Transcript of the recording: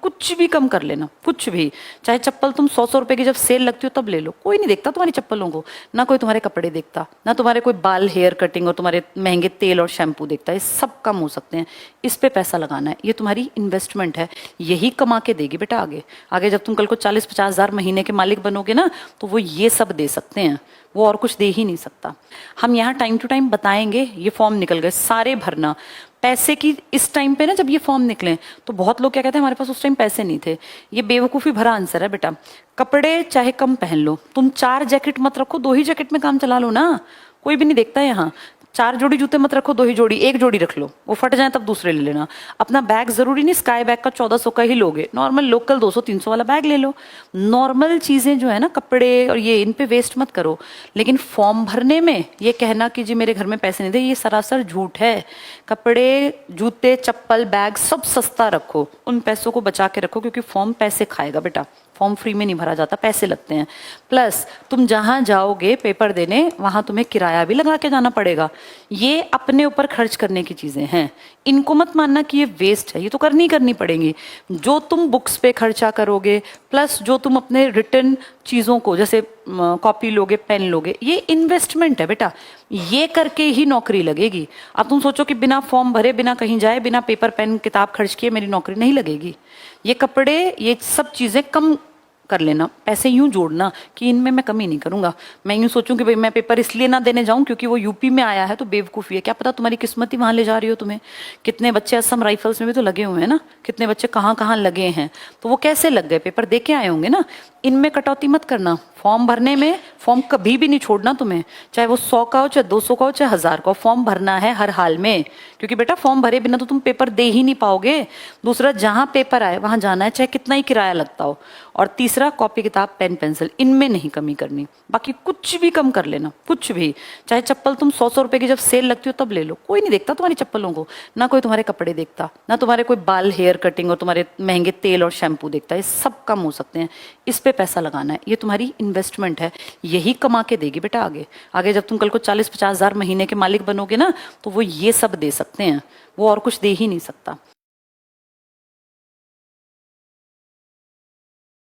कुछ भी कम कर लेना, कुछ भी। चाहे चप्पल तुम 100 रुपए की जब सेल लगती हो तब ले लो, कोई नहीं देखता तुम्हारी चप्पलों को, ना कोई तुम्हारे कपड़े देखता, ना तुम्हारे कोई बाल हेयर कटिंग और तुम्हारे महंगे तेल और शैम्पू देखता है। ये सब कम हो सकते हैं, इस पे पैसा लगाना है। ये तुम्हारी इन्वेस्टमेंट है, यही कमा के देगी बेटा आगे। आगे जब तुम कल को 40-50 हजार महीने के मालिक बनोगे ना, तो वो ये सब दे सकते हैं, वो और कुछ दे ही नहीं सकता। हम यहाँ टाइम टू टाइम बताएंगे। ये फॉर्म निकल गए, सारे भरना। पैसे की इस टाइम पे ना, जब ये फॉर्म निकले तो बहुत लोग क्या कहते हैं, हमारे पास उस टाइम पैसे नहीं थे। ये बेवकूफ़ी भरा आंसर है बेटा। कपड़े चाहे कम पहन लो, तुम 4 जैकेट मत रखो, 2 ही जैकेट में काम चला लो ना, कोई भी नहीं देखता है यहाँ। 4 जोड़ी जूते मत रखो, 2 ही जोड़ी, 1 जोड़ी रख लो, वो फट जाए तब दूसरे ले लेना। अपना बैग जरूरी नहीं स्काई बैग का 1400 का ही लोगे, नॉर्मल लोकल 200-300 वाला बैग ले लो। नॉर्मल चीजें जो है ना, कपड़े और ये, इन पे वेस्ट मत करो। लेकिन फॉर्म भरने में ये कहना कि जी मेरे घर में पैसे नहीं थे, ये सरासर झूठ है। कपड़े, जूते, चप्पल, बैग सब सस्ता रखो, उन पैसों को बचा के रखो, क्योंकि फॉर्म पैसे खाएगा बेटा। फॉर्म फ्री में नहीं भरा जाता, पैसे लगते हैं। प्लस तुम जहां जाओगे पेपर देने, वहां तुम्हें किराया भी लगा के जाना पड़ेगा। ये अपने ऊपर खर्च करने की चीजें हैं, इनको मत मानना कि ये वेस्ट है, ये तो करनी पड़ेंगी। जो तुम बुक्स पे खर्चा करोगे, प्लस जो तुम अपने रिटर्न चीजों को, जैसे कॉपी लोगे, पेन लोगे, ये इन्वेस्टमेंट है बेटा। ये करके ही नौकरी लगेगी। अब तुम सोचो कि बिना फॉर्म भरे, बिना कहीं जाए, बिना पेपर पेन किताब खर्च किए मेरी नौकरी नहीं लगेगी। ये कपड़े, ये सब चीजें कम कर लेना, पैसे यूं जोड़ना कि इनमें मैं कमी नहीं करूंगा। मैं यूं सोचूं कि भाई मैं पेपर इसलिए ना देने जाऊं क्योंकि वो यूपी में आया है, तो बेवकूफ़ी है। क्या पता तुम्हारी किस्मत ही वहां ले जा रही हो तुम्हें। कितने बच्चे असम राइफल्स में भी तो लगे हुए हैं ना, कितने बच्चे कहाँ कहाँ लगे हैं, तो वो कैसे लग गए, पेपर दे के आए होंगे ना। इनमें कटौती मत करना। फॉर्म भरने में, फॉर्म कभी भी नहीं छोड़ना तुम्हें, चाहे वो 100 का हो, चाहे 200 का हो, चाहे 1000 का हो, फॉर्म भरना है हर हाल में। क्योंकि बेटा फॉर्म भरे बिना तो तुम पेपर दे ही नहीं पाओगे। दूसरा, जहां पेपर आए वहां जाना है, चाहे कितना ही किराया लगता हो। और तीसरा, कॉपी किताब पेन पेंसिल, इनमें नहीं कमी करनी। बाकी कुछ भी कम कर लेना, कुछ भी। चाहे चप्पल तुम 100 रुपए की जब सेल लगती हो तब ले लो, कोई नहीं देखता तुम्हारी चप्पलों को, ना कोई तुम्हारे कपड़े देखता, ना तुम्हारे कोई बाल हेयर कटिंग और तुम्हारे महंगे तेल और शैम्पू देखता है। ये सब कम हो सकते हैं, इस पे पैसा लगाना है। ये तुम्हारी इन्वेस्टमेंट है, यही कमा के देगी बेटा आगे। आगे जब तुम कल को 40-50 हजार महीने के मालिक बनोगे ना, तो वो ये सब दे सकते हैं, वो और कुछ दे ही नहीं सकता।